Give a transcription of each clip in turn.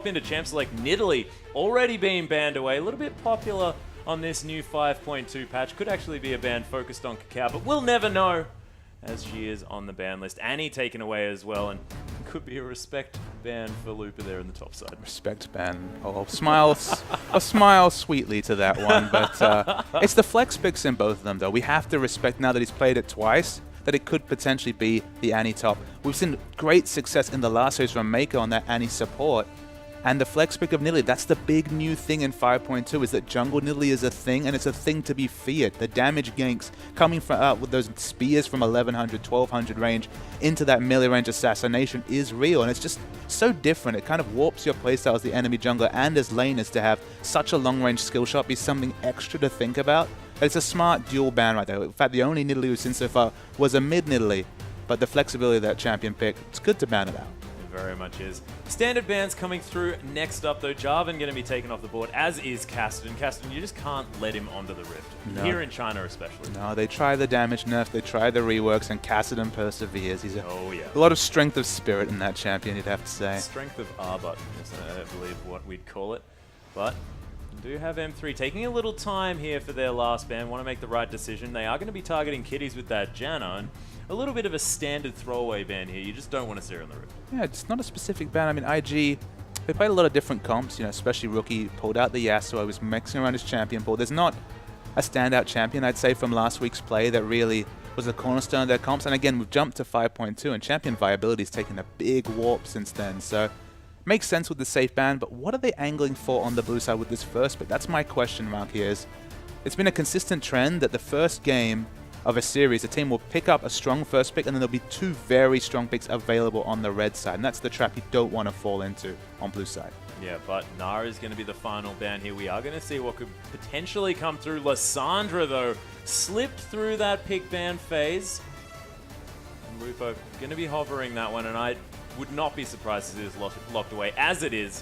into champ select. Nidalee already being banned away. A little bit popular on this new 5.2 patch. Could actually be a ban focused on Cacao, but we'll never know, as she is on the ban list. Annie taken away as well, and could be a respect ban for Lupa there in the top side. Respect ban. I'll smile sweetly to that one, but it's the flex picks in both of them, though. We have to respect, now that he's played it twice, that it could potentially be the Annie top. We've seen great success in the last series from Mako on that Annie support. And the flex pick of Nidalee, that's the big new thing in 5.2, is that jungle Nidalee is a thing, and it's a thing to be feared. The damage ganks coming from with those spears from 1100, 1200 range into that melee range assassination is real, and it's just so different. It kind of warps your playstyle as the enemy jungler and as laners to have such a long range skill shot be something extra to think about. It's a smart dual ban right there. In fact, the only Nidalee we've seen so far was a mid Nidalee, but the flexibility of that champion pick, it's good to ban it out. Very much is. Standard bans coming through next up, though. Jarvan going to be taken off the board, as is Cassidy. Cassidy, you just can't let him onto the Rift. No. Here in China especially. No, they try the damage nerf, they try the reworks, and Cassidy perseveres. He's a lot of strength of spirit in that champion, you'd have to say. Strength of R-Button is, I believe, what we'd call it. But we do have M3 taking a little time here for their last ban. Want to make the right decision. They are going to be targeting kitties with that Janna, and a little bit of a standard throwaway ban here. You just don't want to see her on the Rift. Yeah, it's not a specific ban. I mean, IG, they played a lot of different comps, you know, especially Rookie pulled out the Yasuo, was mixing around his champion pool. There's not a standout champion, I'd say, from last week's play that really was the cornerstone of their comps. And again, we've jumped to 5.2, and champion viability has taken a big warp since then. So, makes sense with the safe ban, but what are they angling for on the blue side with this first pick? That's my question mark here. It's been a consistent trend that the first game of a series, the team will pick up a strong first pick, and then there'll be two very strong picks available on the red side, and that's the trap you don't want to fall into on blue side. Yeah, but Nara is going to be the final ban here. We are going to see what could potentially come through. Lissandra, though, slipped through that pick ban phase. And Lupo going to be hovering that one, and I would not be surprised if it is locked away, as it is.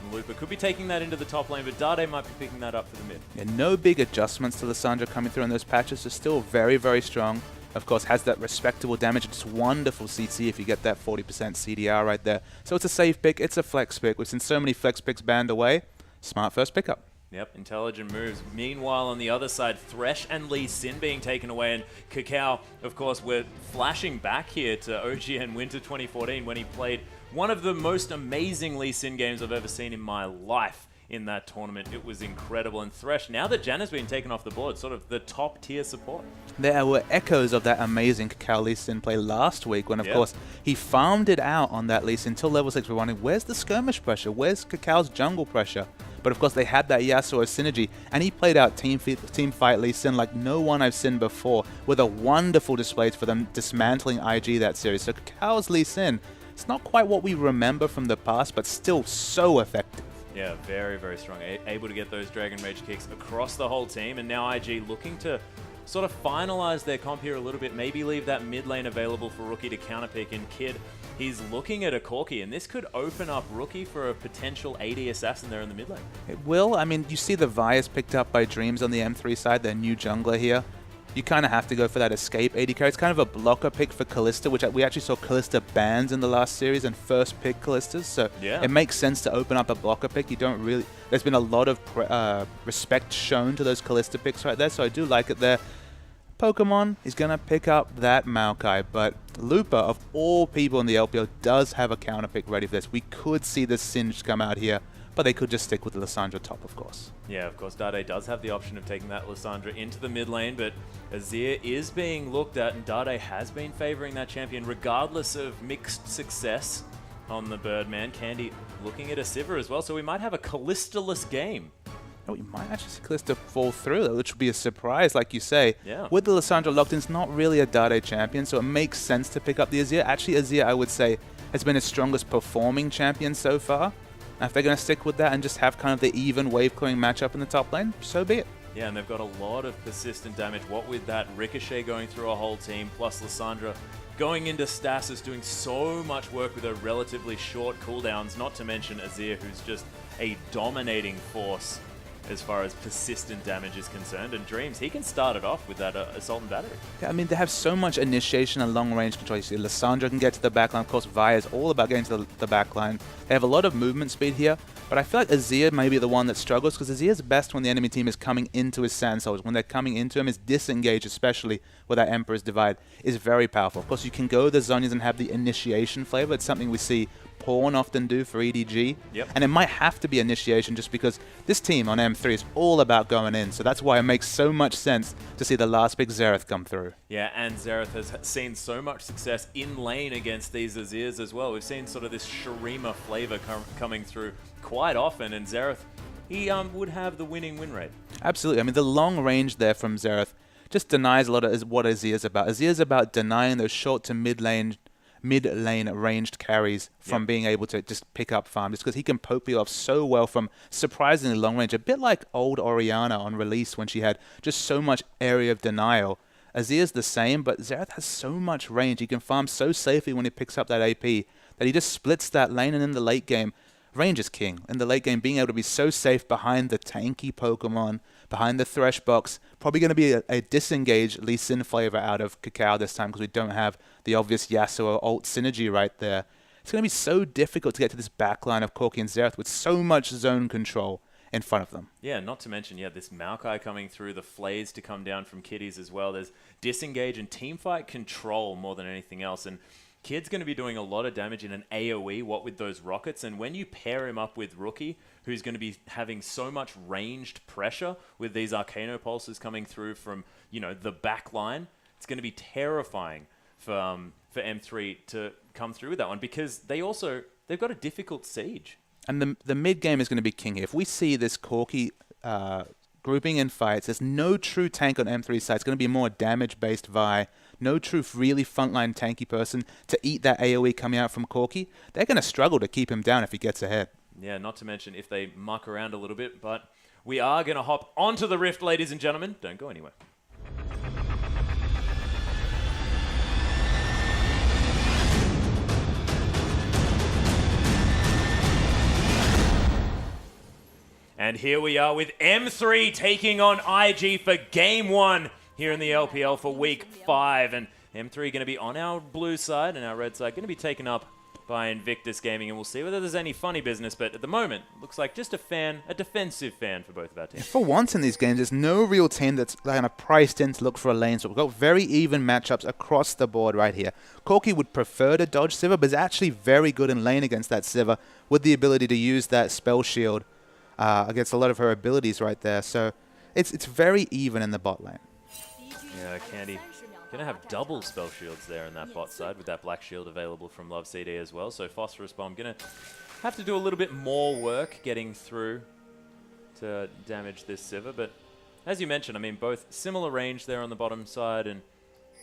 And Lupa could be taking that into the top lane, but Dade might be picking that up for the mid. Yeah, no big adjustments to Lissandra coming through in those patches. They're still very, very strong. Of course, has that respectable damage. It's wonderful CC if you get that 40% CDR right there. So it's a safe pick. It's a flex pick. We've seen so many flex picks banned away. Smart first pickup. Yep, intelligent moves. Meanwhile, on the other side, Thresh and Lee Sin being taken away, and Cacao, of course, we're flashing back here to OGN Winter 2014 when he played one of the most amazing Lee Sin games I've ever seen in my life in that tournament. It was incredible. And Thresh, now that Janna's been taken off the board, sort of the top tier support. There were echoes of that amazing Cacao Lee Sin play last week when, of course, he farmed it out on that Lee Sin until level 6. We're wondering, where's the skirmish pressure? Where's Cacao's jungle pressure? But of course, they had that Yasuo synergy, and he played out team fight Lee Sin like no one I've seen before, with a wonderful display for them dismantling IG that series. So Cacao's Lee Sin, it's not quite what we remember from the past, but still so effective. Yeah, very, very strong. Able to get those Dragon Rage kicks across the whole team, and now IG looking to sort of finalize their comp here a little bit, maybe leave that mid lane available for Rookie to counterpick, and Kid, he's looking at a Corki, and this could open up Rookie for a potential AD assassin there in the mid lane. It will. I mean, you see the Vias picked up by Dreams on the M3 side, their new jungler here. You kind of have to go for that escape AD carry. It's kind of a blocker pick for Kalista, which we actually saw Kalista bans in the last series and first pick Kalistas, so it makes sense to open up a blocker pick. You don't really... There's been a lot of respect shown to those Kalista picks right there, so I do like it there. Pokemon is going to pick up that Maokai, but Lupa, of all people in the LPL, does have a counter pick ready for this. We could see the Singed come out here, but they could just stick with the Lissandra top, of course. Yeah, of course, Dade does have the option of taking that Lissandra into the mid lane, but Azir is being looked at, and Dade has been favoring that champion regardless of mixed success on the Birdman. Candy looking at a Sivir as well, so we might have a Kalista-less game. We might actually see Kalista fall through, which would be a surprise, like you say. Yeah. With the Lissandra locked in, it's not really a Dade champion, so it makes sense to pick up the Azir. Actually, Azir, I would say, has been his strongest performing champion so far. And if they're going to stick with that and just have kind of the even wave-clearing matchup in the top lane, so be it. Yeah, and they've got a lot of persistent damage. What with that Ricochet going through a whole team, plus Lissandra going into stasis, doing so much work with her relatively short cooldowns, not to mention Azir, who's just a dominating force as far as persistent damage is concerned. And Dreams, he can start it off with that Assault and Battery. Yeah, I mean, they have so much initiation and long-range control. You see, Lissandra can get to the backline. Of course, Vi is all about getting to the backline. They have a lot of movement speed here, but I feel like Azir may be the one that struggles, because Azir's best when the enemy team is coming into his Sand Souls. When they're coming into him, his disengage, especially with that Emperor's Divide, is very powerful. Of course, you can go the Zhonya's and have the initiation flavor. It's something we see Pawn often do for EDG. Yep. And it might have to be initiation just because this team on M3 is all about going in. So that's why it makes so much sense to see the last big Xerath come through. Yeah, and Xerath has seen so much success in lane against these Azirs as well. We've seen sort of this Shurima flavor coming through quite often, and Xerath, he would have the winning win rate. Absolutely. I mean, the long range there from Xerath just denies a lot of what Azir's about. Azir's about denying those short to mid-lane ranged carries from being able to just pick up farm, just because he can poke you off so well from surprisingly long range. A bit like old Orianna on release when she had just so much area of denial. Azir's the same, but Xerath has so much range. He can farm so safely when he picks up that AP that he just splits that lane, and in the late game, range is king. In the late game, being able to be so safe behind the tanky Pokemon, behind the Thresh box. Probably going to be a disengaged Lee Sin flavor out of Cacao this time, because we don't have the obvious Yasuo ult synergy right there. It's going to be so difficult to get to this backline of Corki and Xerath with so much zone control in front of them. Yeah, not to mention, this Maokai coming through, the Flays to come down from Kitties as well. There's disengage and teamfight control more than anything else. And Kid's going to be doing a lot of damage in an AoE, what with those rockets. And when you pair him up with Rookie, who's going to be having so much ranged pressure with these Arcano pulses coming through from, the back line, it's going to be terrifying for M3 to come through with that one, because they've got a difficult siege. And the mid game is going to be king here. If we see this Corki grouping in fights, there's no true tank on M3's side. It's going to be more damage-based Vi. No true really frontline tanky person to eat that AoE coming out from Corki. They're going to struggle to keep him down if he gets ahead. Yeah, not to mention if they muck around a little bit, but we are going to hop onto the Rift, ladies and gentlemen. Don't go anywhere. And here we are with M3 taking on IG for Game 1 here in the LPL for Week 5. And M3 going to be on our blue side, and our red side going to be taken up by Invictus Gaming. And we'll see whether there's any funny business. But at the moment, looks like just a defensive fan for both of our teams. For once in these games, there's no real team that's kind of priced in to look for a lane. So we've got very even matchups across the board right here. Corki would prefer to dodge Sivir, but is actually very good in lane against that Sivir with the ability to use that spell shield against a lot of her abilities right there. So it's very even in the bot lane. Yeah, Candy going to have double spell shields there in that bot side with that black shield available from Love CD as well. So Phosphorus Bomb going to have to do a little bit more work getting through to damage this Sivir. But as you mentioned, I mean, both similar range there on the bottom side, and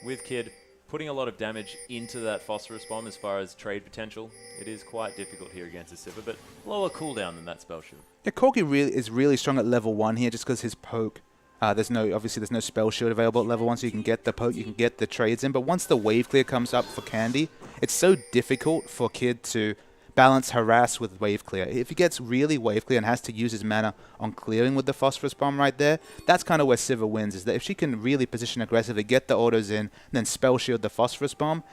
with Kid putting a lot of damage into that Phosphorus Bomb as far as trade potential, it is quite difficult here against the Sivir, but lower cooldown than that spell shield. Yeah, Corki is really strong at level 1 here just because his poke. Obviously there's no spell shield available at level 1, so you can get the poke, you can get the trades in. But once the wave clear comes up for Candy, it's so difficult for Kid to balance harass with wave clear. If he gets really wave clear and has to use his mana on clearing with the Phosphorus Bomb right there, that's kind of where Sivir wins, is that if she can really position aggressively, get the autos in, and then spell shield the Phosphorus Bomb,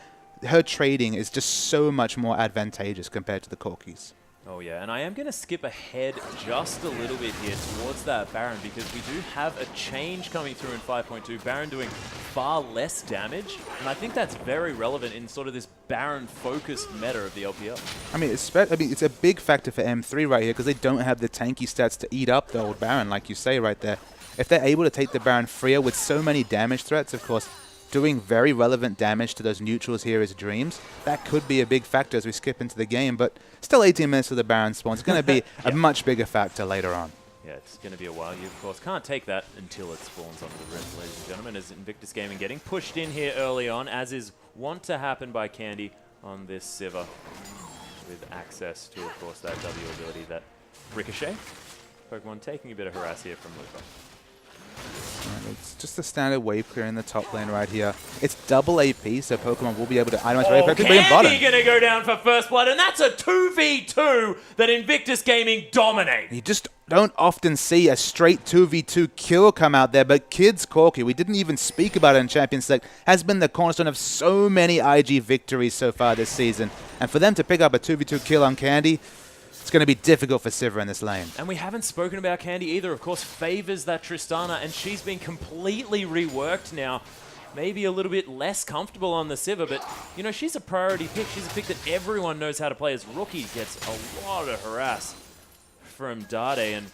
her trading is just so much more advantageous compared to the Corkis. Oh yeah, and I am going to skip ahead just a little bit here towards that Baron, because we do have a change coming through in 5.2. Baron doing far less damage, and I think that's very relevant in sort of this Baron-focused meta of the LPL. I mean, it's a big factor for M3 right here, because they don't have the tanky stats to eat up the old Baron, like you say right there. If they're able to take the Baron freer with so many damage threats, of course, doing very relevant damage to those neutrals here is Dreams. That could be a big factor as we skip into the game, but still 18 minutes to the Baron spawn. It's going to be a much bigger factor later on. Yeah, it's going to be a while. You, of course, can't take that until it spawns onto the Rift, ladies and gentlemen, as Invictus Gaming getting pushed in here early on, as is wont to happen by Candy on this Sivir, with access to, of course, that W ability, that Ricochet. Pokemon taking a bit of harass here from Lupa. It's just a standard wave clear in the top lane right here. It's double AP, so Pokemon will be able to itemize very quickly. Candy going to go down for first blood, and that's a 2v2 that Invictus Gaming dominate. He just don't often see a straight 2v2 kill come out there, but Kids Corki, we didn't even speak about it in Champions Select, has been the cornerstone of so many IG victories so far this season. And for them to pick up a 2v2 kill on Candy, it's going to be difficult for Sivir in this lane. And we haven't spoken about Candy either. Of course, favors that Tristana, and she's been completely reworked now. Maybe a little bit less comfortable on the Sivir, but, you know, she's a priority pick. She's a pick that everyone knows how to play, as Rookie gets a lot of harass from Dade, and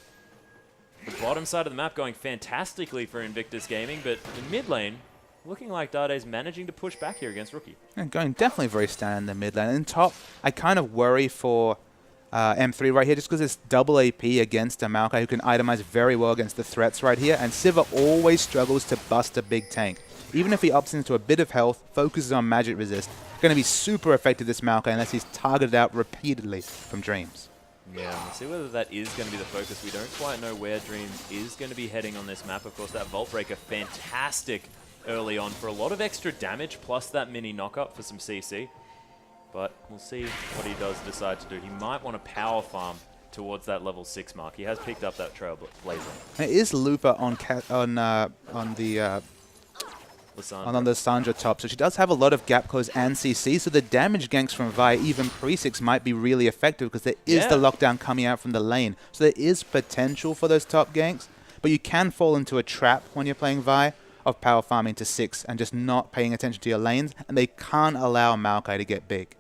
the bottom side of the map going fantastically for Invictus Gaming, but in mid lane, looking like Dade's managing to push back here against Rookie. And going definitely very standard in the mid lane. In top, I kind of worry for M3 right here, just because it's double AP against a Maokai who can itemize very well against the threats right here, and Sivir always struggles to bust a big tank. Even if he opts into a bit of health, focuses on magic resist, going to be super effective this Maokai unless he's targeted out repeatedly from Dreams. Yeah, we'll see whether that is going to be the focus. We don't quite know where Dreams is going to be heading on this map. Of course, that Vault Breaker, fantastic early on for a lot of extra damage, plus that mini knock-up for some CC. But we'll see what he does decide to do. He might want to power farm towards that level 6 mark. He has picked up that Trailblazer. It is Lupa on the Lissandra top, so she does have a lot of gap close and CC, so the damage ganks from Vi, even pre-6, might be really effective because there is the lockdown coming out from the lane. So there is potential for those top ganks, but you can fall into a trap when you're playing Vi of power farming to 6 and just not paying attention to your lanes, and they can't allow Maokai to get big.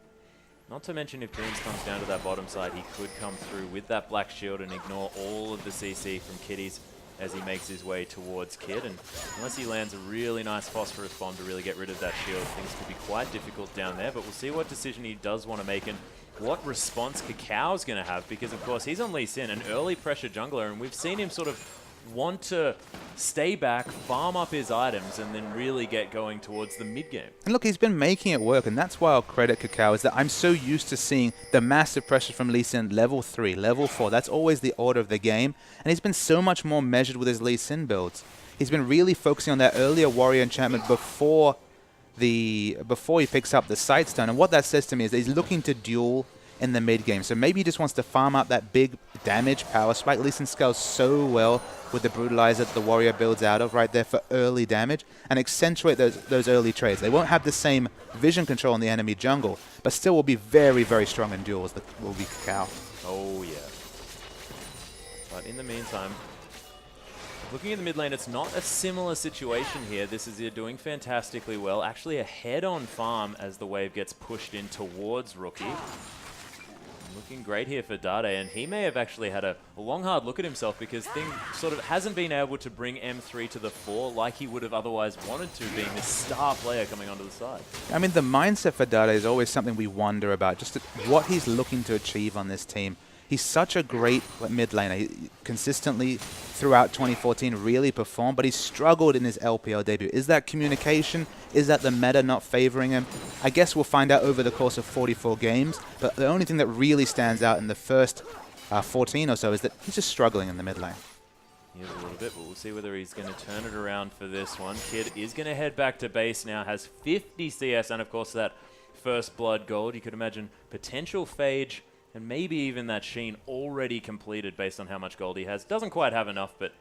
Not to mention, if Dreams comes down to that bottom side, he could come through with that black shield and ignore all of the CC from Kitties as he makes his way towards Kid. And unless he lands a really nice phosphorus bomb to really get rid of that shield, things could be quite difficult down there. But we'll see what decision he does want to make and what response Cacao is going to have, because of course he's on Lee Sin, an early pressure jungler, and we've seen him sort of want to stay back, farm up his items, and then really get going towards the mid-game. And look, he's been making it work, and that's why I'll credit Cacao, is that I'm so used to seeing the massive pressure from Lee Sin level 3, level 4. That's always the order of the game, and he's been so much more measured with his Lee Sin builds. He's been really focusing on that earlier warrior enchantment before he picks up the Sightstone, and what that says to me is that he's looking to duel in the mid game. So maybe he just wants to farm up that big damage power spike. Lee Sin scales so well with the Brutalizer that the warrior builds out of right there for early damage and accentuate those early trades. They won't have the same vision control in the enemy jungle, but still will be very, very strong in duels that will be Cacao. Oh yeah. But in the meantime, looking at the mid lane, it's not a similar situation here. This is doing fantastically well. Actually a head-on farm as the wave gets pushed in towards Rookie. Looking great here for Dade, and he may have actually had a long, hard look at himself, because Thing sort of hasn't been able to bring M3 to the fore like he would have otherwise wanted to, being this star player coming onto the side. I mean, the mindset for Dade is always something we wonder about, just what he's looking to achieve on this team. He's such a great mid laner. He consistently throughout 2014 really performed, but he struggled in his LPL debut. Is that communication? Is that the meta not favoring him? I guess we'll find out over the course of 44 games, but the only thing that really stands out in the first 14 or so is that he's just struggling in the mid lane. He is a little bit, but we'll see whether he's going to turn it around for this one. Kid is going to head back to base now, has 50 CS, and of course that first blood gold. You could imagine potential Phage, and maybe even that Sheen already completed based on how much gold he has. Doesn't quite have enough, but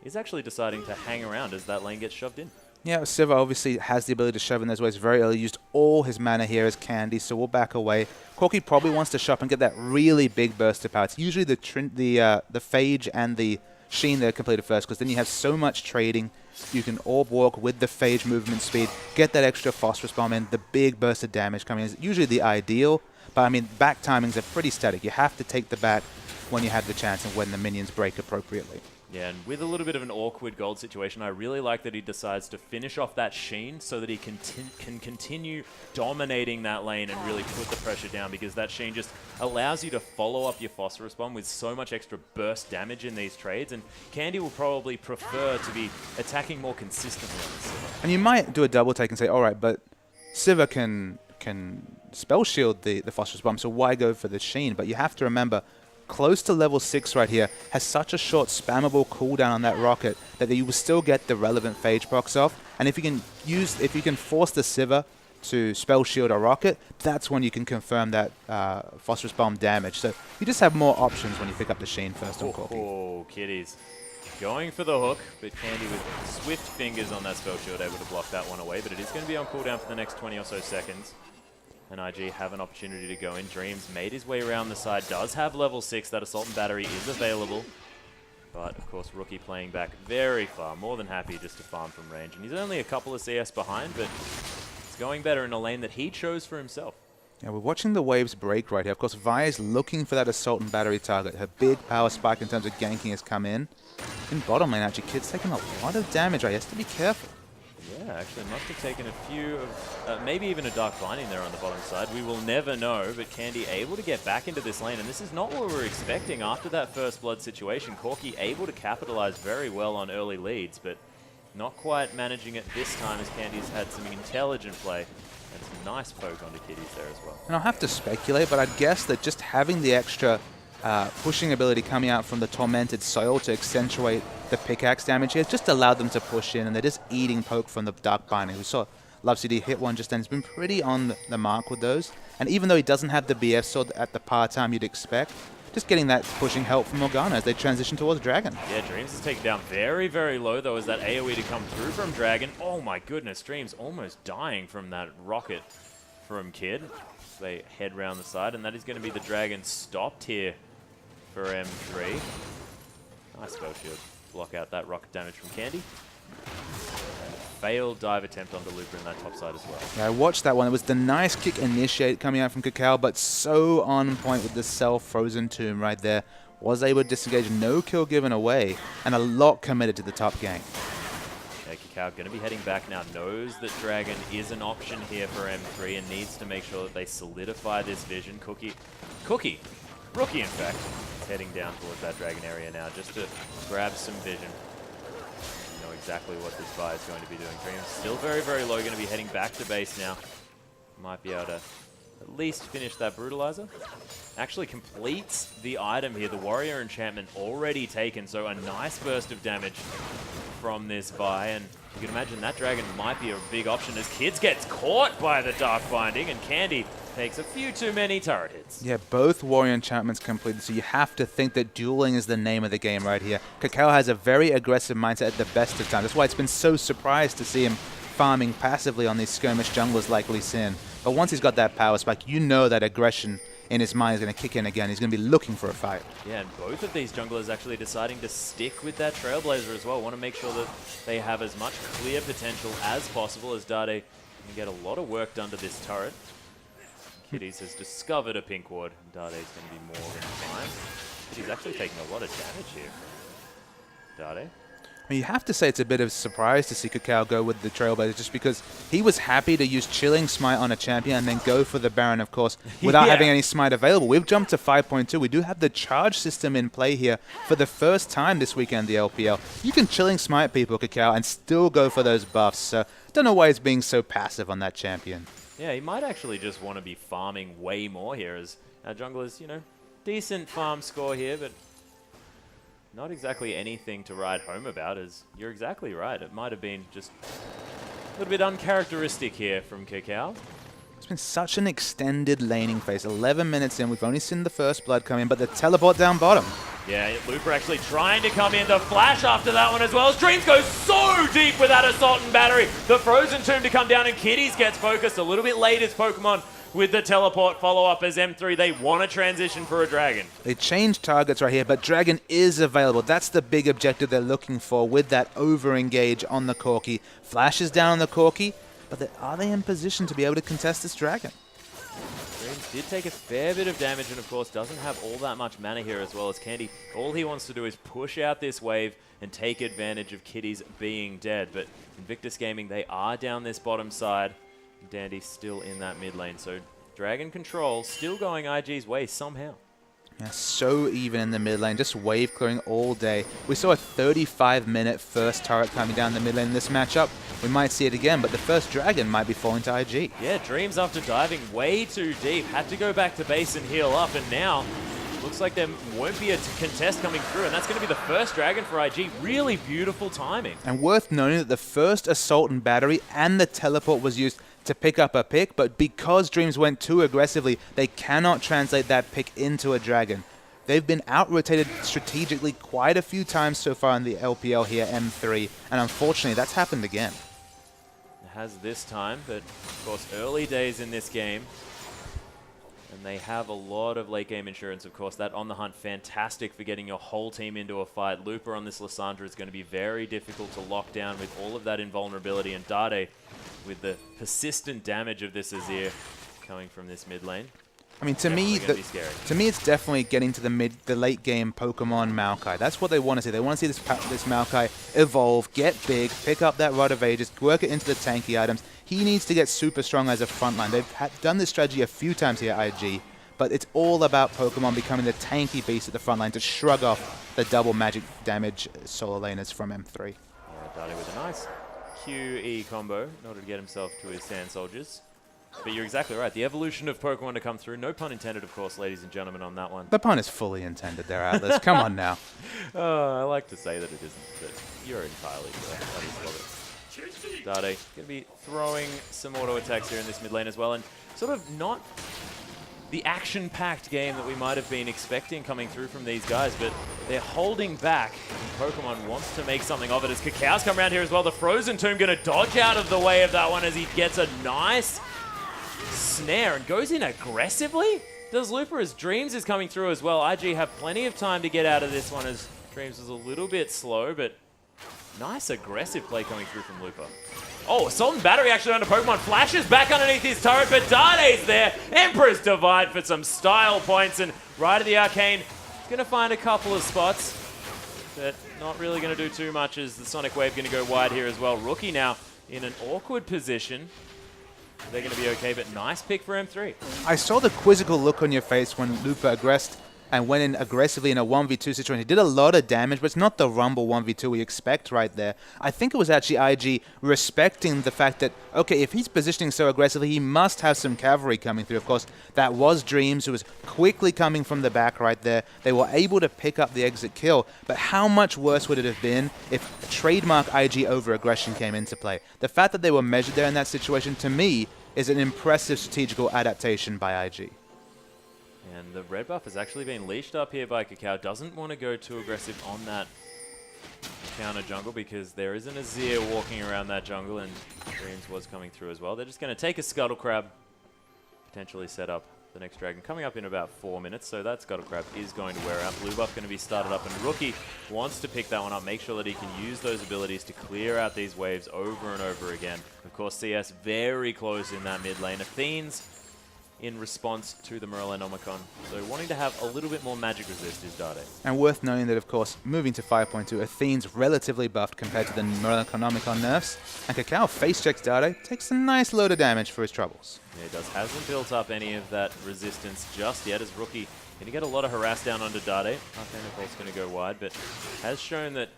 he's actually deciding to hang around as that lane gets shoved in. Yeah, Sivir obviously has the ability to shove in those ways very early. Used all his mana here as Candy, so we'll back away. Corki probably wants to shop and get that really big burst of power. It's usually the Phage and the Sheen that are completed first, because then you have so much trading. You can orb walk with the Phage movement speed, get that extra phosphorus bomb in, the big burst of damage coming in is usually the ideal. But I mean, back timings are pretty static. You have to take the back when you have the chance and when the minions break appropriately. Yeah, and with a little bit of an awkward gold situation, I really like that he decides to finish off that Sheen so that he can continue dominating that lane and really put the pressure down, because that Sheen just allows you to follow up your phosphorus bomb with so much extra burst damage in these trades, and Candy will probably prefer to be attacking more consistently on the Sivir. And you might do a double take and say, all right, but Sivir can spell shield the phosphorus bomb, so why go for the Sheen? But you have to remember, close to level 6 right here has such a short spammable cooldown on that rocket that you will still get the relevant Phage procs off. And if you can force the Sivir to Spell Shield or Rocket, that's when you can confirm that Phosphorus Bomb damage. So you just have more options when you pick up the Sheen first on Corki. Oh, Kitties. Going for the hook, but Candy with swift fingers on that Spell Shield able to block that one away, but it is going to be on cooldown for the next 20 or so seconds. And IG have an opportunity to go in. Dreams made his way around the side, does have level 6, that Assault and Battery is available. But, of course, Rookie playing back very far, more than happy just to farm from range. And he's only a couple of CS behind, but it's going better in a lane that he chose for himself. Yeah, we're watching the waves break right here. Of course, Vi is looking for that Assault and Battery target. Her big power spike in terms of ganking has come in. In bottom lane, actually, Kid's taking a lot of damage. Right? He has to be careful. Yeah, actually must have taken a few of, maybe even a Dark Binding there on the bottom side. We will never know, but Candy able to get back into this lane, and this is not what we were expecting after that first blood situation. Corki able to capitalize very well on early leads, but not quite managing it this time as Candy's had some intelligent play and some nice poke onto Kitties there as well. And I'll have to speculate, but I'd guess that just having the extra pushing ability coming out from the Tormented Soil to accentuate the pickaxe damage here has just allowed them to push in, and they're just eating poke from the Dark Binding. We saw LoveCD hit one just then. He's been pretty on the mark with those. And even though he doesn't have the BF sword at the par time you'd expect, just getting that pushing help from Morgana as they transition towards Dragon. Yeah, Dreams is taken down very, very low, though, as that AoE to come through from Dragon. Oh my goodness, Dreams almost dying from that rocket from Kid. They head round the side, and that is going to be the Dragon stopped here for M3. Nice spell shield. Block out that rocket damage from Candy. Failed dive attempt onto Looper in that top side as well. Yeah, I watched that one. It was the nice kick initiate coming out from Cacao, but so on point with the self-frozen tomb right there. Was able to disengage, no kill given away, and a lot committed to the top gank. Yeah, Cacao going to be heading back now. Knows that Dragon is an option here for M3 and needs to make sure that they solidify this vision. Rookie in fact, is heading down towards that Dragon area now just to grab some vision. Know exactly what this Vi is going to be doing. Dream's still very, very low, going to be heading back to base now. Might be able to at least finish that Brutalizer. Actually completes the item here. The Warrior Enchantment already taken, so a nice burst of damage from this Vi, and you can imagine that Dragon might be a big option as Kids gets caught by the Dark Binding, and Candy takes a few too many turret hits. Yeah, both Warrior Enchantments completed, so you have to think that dueling is the name of the game right here. Cacao has a very aggressive mindset at the best of times. That's why it's been so surprised to see him farming passively on these skirmish junglers like Lee Sin. But once he's got that power spike, you know that aggression in his mind is going to kick in again. He's going to be looking for a fight. Yeah, and both of these junglers actually deciding to stick with that Trailblazer as well. Want to make sure that they have as much clear potential as possible as Dade can get a lot of work done to this turret. Kitties has discovered a pink ward. Dade's going to be more than fine. He's actually taking a lot of damage here. Dade. I mean, you have to say it's a bit of a surprise to see Cacao go with the Trailblazer just because he was happy to use Chilling Smite on a champion and then go for the Baron, of course, without having any Smite available. We've jumped to 5.2. We do have the charge system in play here for the first time this weekend, the LPL. You can Chilling Smite people, Cacao, and still go for those buffs. So I don't know why he's being so passive on that champion. Yeah, he might actually just want to be farming way more here as our junglers, you know, decent farm score here, but not exactly anything to write home about, as you're exactly right. It might have been just a little bit uncharacteristic here from Cacao. It's been such an extended laning phase. 11 minutes in, we've only seen the first blood come in, but the teleport down bottom. Yeah, Looper actually trying to come in. The flash after that one as well. Dreams goes so deep with that Assault and Battery. The Frozen Tomb to come down, and Kitties gets focused a little bit late as Pokemon with the teleport follow-up as M3. They want to transition for a Dragon. They changed targets right here, but Dragon is available. That's the big objective they're looking for with that over-engage on the Corki. Flashes down on the Corki, but are they in position to be able to contest this Dragon? Dreams did take a fair bit of damage and, of course, doesn't have all that much mana here as well as Candy. All he wants to do is push out this wave and take advantage of Kitties being dead. But Invictus Gaming, they are down this bottom side. Dandy still in that mid lane, so Dragon control still going IG's way somehow. Yeah, so even in the mid lane, just wave clearing all day. We saw a 35-minute first turret coming down the mid lane in this matchup. We might see it again, but the first Dragon might be falling to IG. Yeah, Dreams after diving way too deep had to go back to base and heal up, and now looks like there won't be a contest coming through, and that's going to be the first Dragon for IG. Really beautiful timing. And worth noting that the first Assault and Battery and the teleport was used to pick up a pick, but because Dreams went too aggressively, they cannot translate that pick into a Dragon. They've been out-rotated strategically quite a few times so far in the LPL here, M3, and unfortunately that's happened again. It has this time, but of course early days in this game. And they have a lot of late game insurance, of course. That on the hunt, fantastic for getting your whole team into a fight. Looper on this Lissandra is going to be very difficult to lock down with all of that invulnerability. And Dade with the persistent damage of this Azir coming from this mid lane. I mean, to me, it's definitely getting to the late game Pokemon Maokai. That's what they want to see. They want to see this Maokai evolve, get big, pick up that Rod of Ages, work it into the tanky items. He needs to get super strong as a frontline. They've done this strategy a few times here at IG, but it's all about Pokemon becoming the tanky beast at the frontline to shrug off the double magic damage solo laners from M3. Yeah, Dade with a nice QE combo in order to get himself to his Sand Soldiers. But you're exactly right. The evolution of Pokemon to come through. No pun intended, of course, ladies and gentlemen, on that one. The pun is fully intended there, Atlas. Come on now. I like to say that it isn't, but you're entirely correct. I just love it. Dade going to be throwing some auto attacks here in this mid lane as well, and sort of not the action-packed game that we might have been expecting coming through from these guys, but they're holding back. And Pokemon wants to make something of it as Kakao's come around here as well. The Frozen Tomb going to dodge out of the way of that one as he gets a nice snare and goes in aggressively. Does Looper as Dreams is coming through as well. IG have plenty of time to get out of this one as Dreams was a little bit slow, but nice aggressive play coming through from Looper. Oh, Assault and Battery actually onto Pokemon. Flashes back underneath his turret, but Dade's there. Emperor's Divide for some style points, and right at the Arcane, going to find a couple of spots, but not really going to do too much as the Sonic Wave going to go wide here as well. Rookie now in an awkward position. They're going to be okay, but nice pick for M3. I saw the quizzical look on your face when Looper aggressed and went in aggressively in a 1v2 situation. He did a lot of damage, but it's not the Rumble 1v2 we expect right there. I think it was actually IG respecting the fact that, okay, if he's positioning so aggressively, he must have some cavalry coming through. Of course, that was Dreams, who was quickly coming from the back right there. They were able to pick up the exit kill, but how much worse would it have been if trademark IG over-aggression came into play? The fact that they were measured there in that situation, to me, is an impressive strategical adaptation by IG. And the red buff has actually been leashed up here by Kakao. Doesn't want to go too aggressive on that counter jungle because there is an Azir walking around that jungle and Dreams was coming through as well. They're just going to take a Scuttle Crab, potentially set up the next dragon coming up in about 4 minutes. So that Scuttle Crab is going to wear out. Blue buff going to be started up, and Rookie wants to pick that one up, make sure that he can use those abilities to clear out these waves over and over again. Of course, CS very close in that mid lane. Athene's in response to the Morellonomicon. So wanting to have a little bit more magic resist is Dade. And worth knowing that, of course, moving to 5.2, Athene's relatively buffed compared to the Morellonomicon nerfs. And Kakao face checks Dade, takes a nice load of damage for his troubles. Yeah, he does. Hasn't built up any of that resistance just yet as Rookie. Going to get a lot of harass down onto Dade. Arcane Impulse going to go wide, but has shown that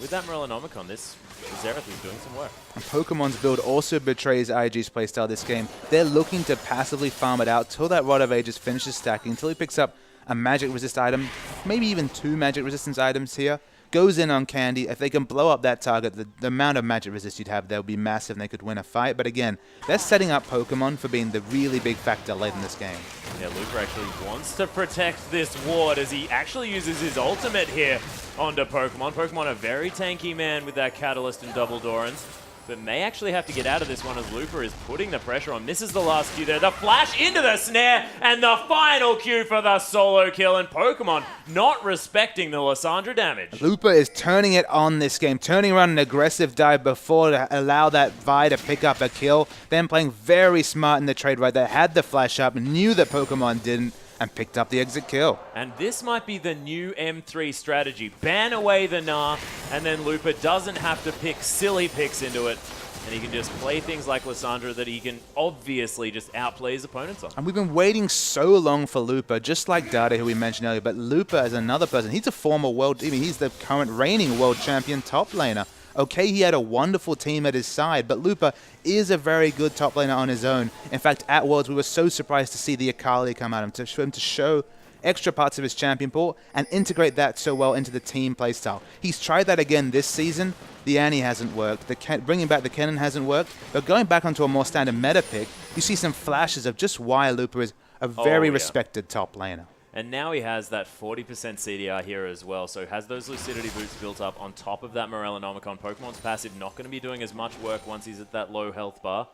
with that Morellonomicon, this Xerath is doing some work. And Pokemon's build also betrays IG's playstyle this game. They're looking to passively farm it out till that Rod of Ages finishes stacking, until he picks up a magic resist item, maybe even 2 magic resistance items here. Goes in on Candy. If they can blow up that target, the amount of magic resist you'd have there would be massive and they could win a fight. But again, they're setting up Pokemon for being the really big factor late in this game. Yeah, Looper actually wants to protect this ward as he actually uses his ultimate here onto Pokemon. Pokemon are very tanky, man, with that Catalyst and Double Dorans, but may actually have to get out of this one as Looper is putting the pressure on. Misses the last Q there. The flash into the snare, and the final Q for the solo kill, and Pokemon not respecting the Lissandra damage. Looper is turning it on this game, turning around an aggressive dive before to allow that Vi to pick up a kill, then playing very smart in the trade right there, had the flash up, knew that Pokemon didn't, and picked up the exit kill. And this might be the new M3 strategy. Ban away the Gnar, and then Looper doesn't have to pick silly picks into it. And he can just play things like Lissandra that he can obviously just outplay his opponents on. And we've been waiting so long for Looper, just like Dade, who we mentioned earlier. But Looper is another person. He's a former world, I mean, he's the current reigning world champion top laner. Okay, he had a wonderful team at his side, but Looper is a very good top laner on his own. In fact, at Worlds, we were so surprised to see the Akali come at him, for him to show extra parts of his champion pool and integrate that so well into the team playstyle. He's tried that again this season. The Annie hasn't worked. Bringing back the Kennen hasn't worked. But going back onto a more standard meta pick, you see some flashes of just why Looper is a very respected top laner. And now he has that 40% CDR here as well, so has those Lucidity boots built up on top of that Morellonomicon. Pokemon's passive not going to be doing as much work once he's at that low health bar.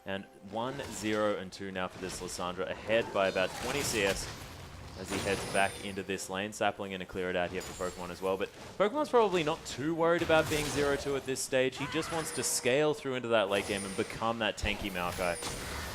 And 1, 0, and 2 now for this Lissandra, ahead by about 20 CS as he heads back into this lane. Sapling going to clear it out here for Pokemon as well, but Pokemon's probably not too worried about being 0-2 at this stage. He just wants to scale through into that late game and become that tanky Maokai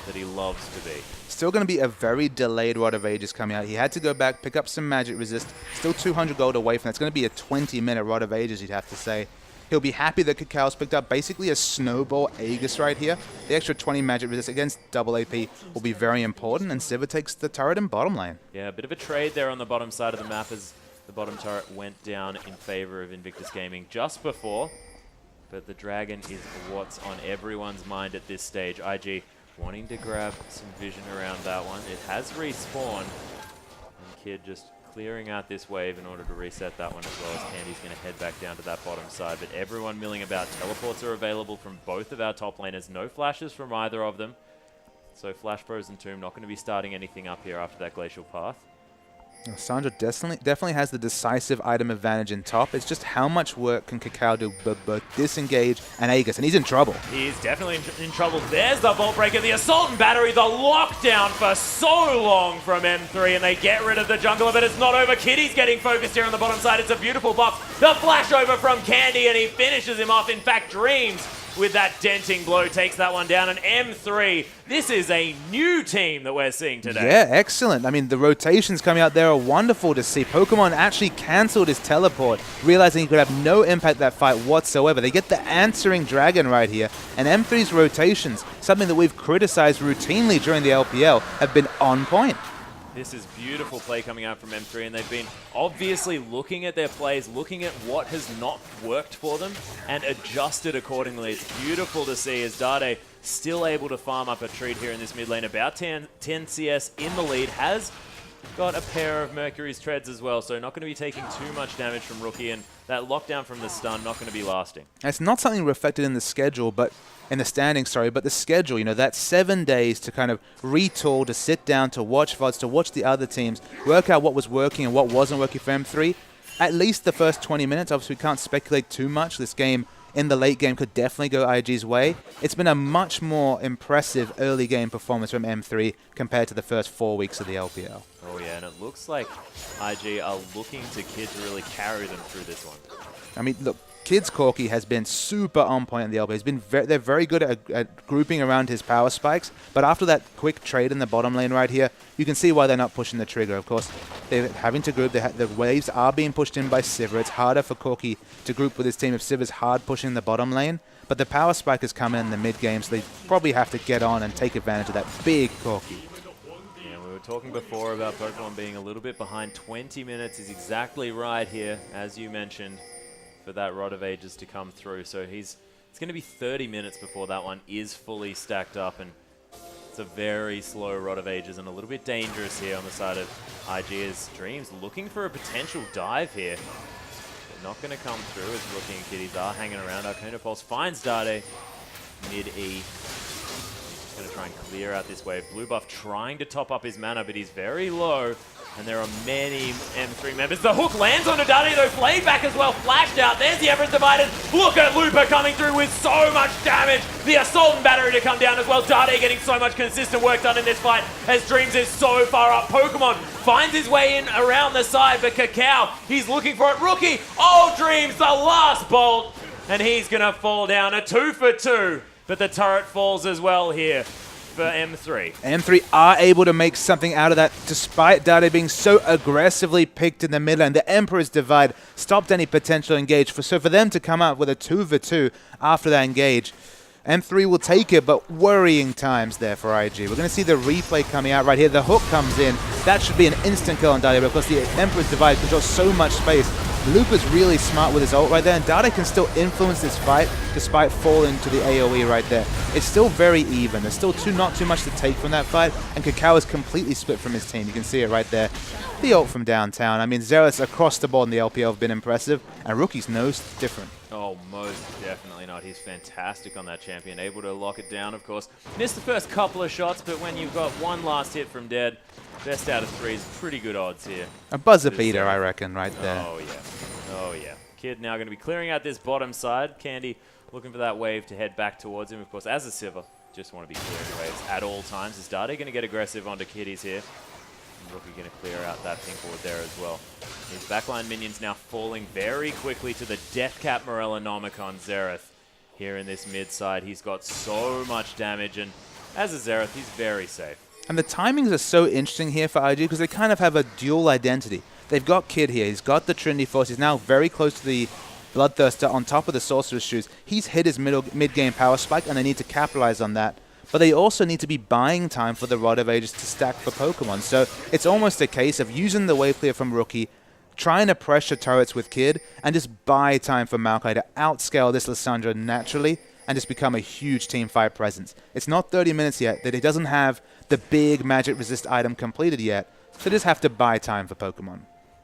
that he loves to be. Still going to be a very delayed Rod of Ages coming out. He had to go back, pick up some magic resist. Still 200 gold away from that. It's going to be a 20-minute Rod of Ages, you'd have to say. He'll be happy that Cacal's picked up basically a snowball Aegis right here. The extra 20 magic resist against double AP will be very important, and Sivir takes the turret in bottom lane. Yeah, a bit of a trade there on the bottom side of the map as the bottom turret went down in favor of Invictus Gaming just before. But the dragon is what's on everyone's mind at this stage. IG wanting to grab some vision around that one. It has respawned. And Kid just clearing out this wave in order to reset that one, as well as Candy's going to head back down to that bottom side. But everyone milling about. Teleports are available from both of our top laners. No flashes from either of them. So Flash Bros and Tomb not going to be starting anything up here after that Glacial Path. Sandra definitely has the decisive item advantage in top. It's just how much work can Cacao do both disengage and Aegis, and he's in trouble. He's definitely in trouble. There's the Vault Breaker, the Assault and Battery, the lockdown for so long from M3, and they get rid of the jungler, but it's not over. Kitty's getting focused here on the bottom side. It's a beautiful buff. The flash over from Candy, and he finishes him off. In fact, Dreams with that denting blow takes that one down. And M3, this is a new team that we're seeing today. Yeah, excellent. I mean, the rotations coming out there are wonderful to see. Pokemon actually cancelled his teleport, realizing he could have no impact that fight whatsoever. They get the answering dragon right here. And M3's rotations, something that we've criticized routinely during the LPL, have been on point. This is beautiful play coming out from M3, and they've been obviously looking at their plays, looking at what has not worked for them, and adjusted accordingly. It's beautiful to see as Dade still able to farm up a treat here in this mid lane. About 10 CS in the lead, has got a pair of Mercury's Treads as well, so not going to be taking too much damage from Rookie, and that lockdown from the stun not going to be lasting. It's not something reflected in the schedule, but in the standings, sorry, but the schedule, you know, that 7 days to kind of retool, to sit down, to watch VODs, to watch the other teams, work out what was working and what wasn't working for M3. At least the first 20 minutes, obviously we can't speculate too much. This game in the late game could definitely go IG's way. It's been a much more impressive early game performance from M3 compared to the first 4 weeks of the LPL. Oh yeah, and it looks like IG are looking to Kid to really carry them through this one. I mean, look, Kid's Corki has been super on point in the LPL. They're very good at grouping around his power spikes, but after that quick trade in the bottom lane right here, you can see why they're not pushing the trigger. Of course, they're having to group. The waves are being pushed in by Sivir. It's harder for Corki to group with his team if Sivir's hard pushing the bottom lane, but the power spike is coming in the mid game, so they probably have to get on and take advantage of that big Corki. Yeah, we were talking before about Pokemon being a little bit behind. 20 minutes is exactly right here, as you mentioned, for that Rod of Ages to come through. So it's going to be 30 minutes before that one is fully stacked up, and it's a very slow Rod of Ages and a little bit dangerous here on the side of IG as Dreams looking for a potential dive here. But not going to come through as Rookie and Kitties are hanging around. Arcana Pulse finds Dade mid-E. He's going to try and clear out this wave. Blue buff trying to top up his mana, but he's very low. And there are many M3 members. The hook lands on Dade, though. Flayed back as well. Flashed out. There's the Everest Divided. Look at Looper coming through with so much damage. The Assault and Battery to come down as well. Dade getting so much consistent work done in this fight as Dreams is so far up. Pokemon finds his way in around the side, but Cacao, he's looking for it. Rookie. Oh, Dreams, the last bolt. And he's going to fall down. A 2 for 2. But the turret falls as well here for M3. M3 are able to make something out of that despite Dade being so aggressively picked in the mid lane. The Emperor's Divide stopped any potential engage. So for them to come out with a 2 for 2 after that engage, M3 will take it, but worrying times there for IG. We're going to see the replay coming out right here. The hook comes in. That should be an instant kill on Dade because the Emperor's Divide controls so much space. Looper's really smart with his ult right there, and Dade can still influence this fight despite falling to the AoE right there. It's still very even. There's still not too much to take from that fight, and Kakao is completely split from his team. You can see it right there. The ult from downtown. I mean, Xerath across the board in the LPL have been impressive, and Rookie's no different. Oh, most definitely not. He's fantastic on that champion, able to lock it down, of course. Missed the first couple of shots, but when you've got one last hit from Dead, best out of 3 is pretty good odds here. A buzzer beater, I reckon, right there. Oh, yeah. Oh, yeah. Kid now going to be clearing out this bottom side. Candy looking for that wave to head back towards him. Of course, as a Sivir, just want to be clearing waves at all times. Is Dade going to get aggressive onto Kiddies here? And Rookie going to clear out that pink ward there as well. His backline minions now falling very quickly to the Death Cap Morella Nomicon Xerath here in this mid side. He's got so much damage, and as a Xerath, he's very safe. And the timings are so interesting here for IG because they kind of have a dual identity. They've got Kid here. He's got the Trinity Force. He's now very close to the Bloodthirster on top of the Sorcerer's Shoes. He's hit his mid-game power spike, and they need to capitalize on that. But they also need to be buying time for the Rod of Ages to stack for Pokemon. So it's almost a case of using the wave clear from Rookie, trying to pressure turrets with Kid, and just buy time for Maokai to outscale this Lissandra naturally and just become a huge team fight presence. It's not 30 minutes yet, that it doesn't have the big magic resist item completed yet, so just have to buy time for Pokemon.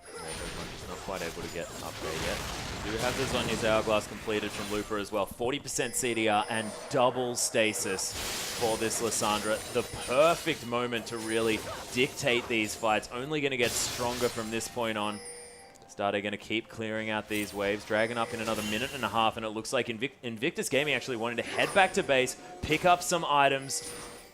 Pokemon's not quite able to get up there yet. We do have the Zhonya's Hourglass completed from Looper as well. 40% CDR and double stasis for this Lissandra. The perfect moment to really dictate these fights. Only going to get stronger from this point on. Dade going to keep clearing out these waves. Dragon up in another minute and a half, and it looks like Invictus Gaming actually wanting to head back to base, pick up some items,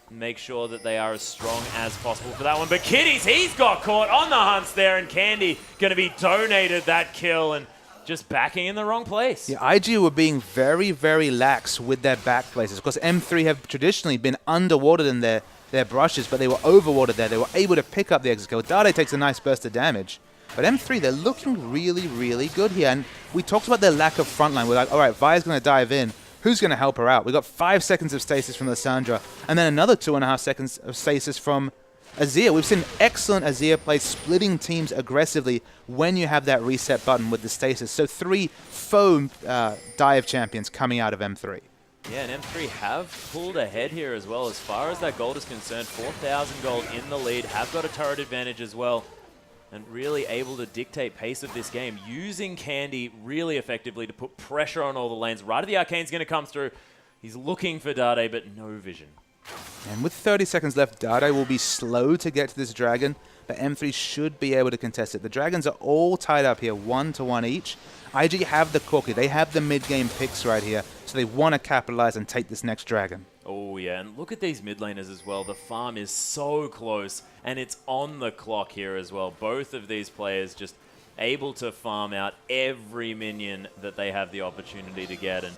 and make sure that they are as strong as possible for that one. But Kiddies, he's got caught on the hunts there, and Candy going to be donated that kill and just backing in the wrong place. Yeah, IG were being very, very lax with their back places. Of course, M3 have traditionally been underwatered in their brushes, but they were overwatered there. They were able to pick up the exit kill. Dade takes a nice burst of damage. But M3, they're looking really, really good here. And we talked about their lack of frontline. We're like, all right, Vi's going to dive in. Who's going to help her out? We got 5 seconds of stasis from Lissandra, and then another 2.5 seconds of stasis from Azir. We've seen excellent Azir play, splitting teams aggressively when you have that reset button with the stasis. So 3 faux dive champions coming out of M3. Yeah, and M3 have pulled ahead here as well. As far as that gold is concerned, 4,000 gold in the lead, have got a turret advantage as well. And really able to dictate pace of this game, using Candy really effectively to put pressure on all the lanes. Right of the Arcane's going to come through. He's looking for Dade, but no vision. And with 30 seconds left, Dade will be slow to get to this dragon, but M3 should be able to contest it. The dragons are all tied up here, 1-1 each. IG have the Corki. They have the mid-game picks right here, so they want to capitalize and take this next dragon. Oh yeah, and look at these mid laners as well. The farm is so close, and it's on the clock here as well. Both of these players just able to farm out every minion that they have the opportunity to get, and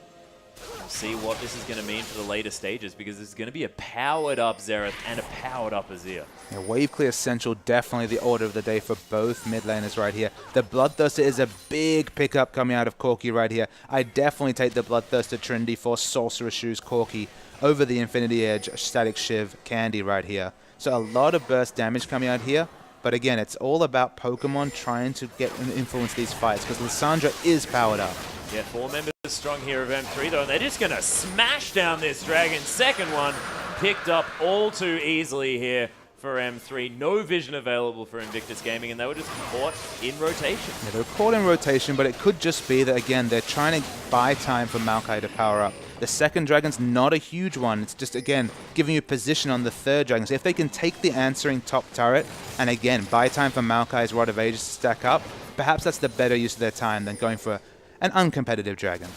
we'll see what this is going to mean for the later stages, because there's going to be a powered up Xerath and a powered up Azir. Yeah, wave clear central, definitely the order of the day for both mid laners right here. The Bloodthirster is a big pickup coming out of Corki right here. I definitely take the Bloodthirster Trinity Force Sorcerer's Shoes Corki over the Infinity Edge Static Shiv Candy right here. So a lot of burst damage coming out here. But again, it's all about Pokemon trying to get and influence these fights, because Lissandra is powered up. Yeah, 4 members strong here of M3 though, and they're just going to smash down this dragon. Second one picked up all too easily here for M3. No vision available for Invictus Gaming, and they were just caught in rotation. Yeah, they were caught in rotation, but it could just be that, again, they're trying to buy time for Maokai to power up. The second dragon's not a huge one. It's just, again, giving you position on the third dragon. So if they can take the answering top turret and, again, buy time for Maokai's Rod of Ages to stack up, perhaps that's the better use of their time than going for an uncompetitive dragon.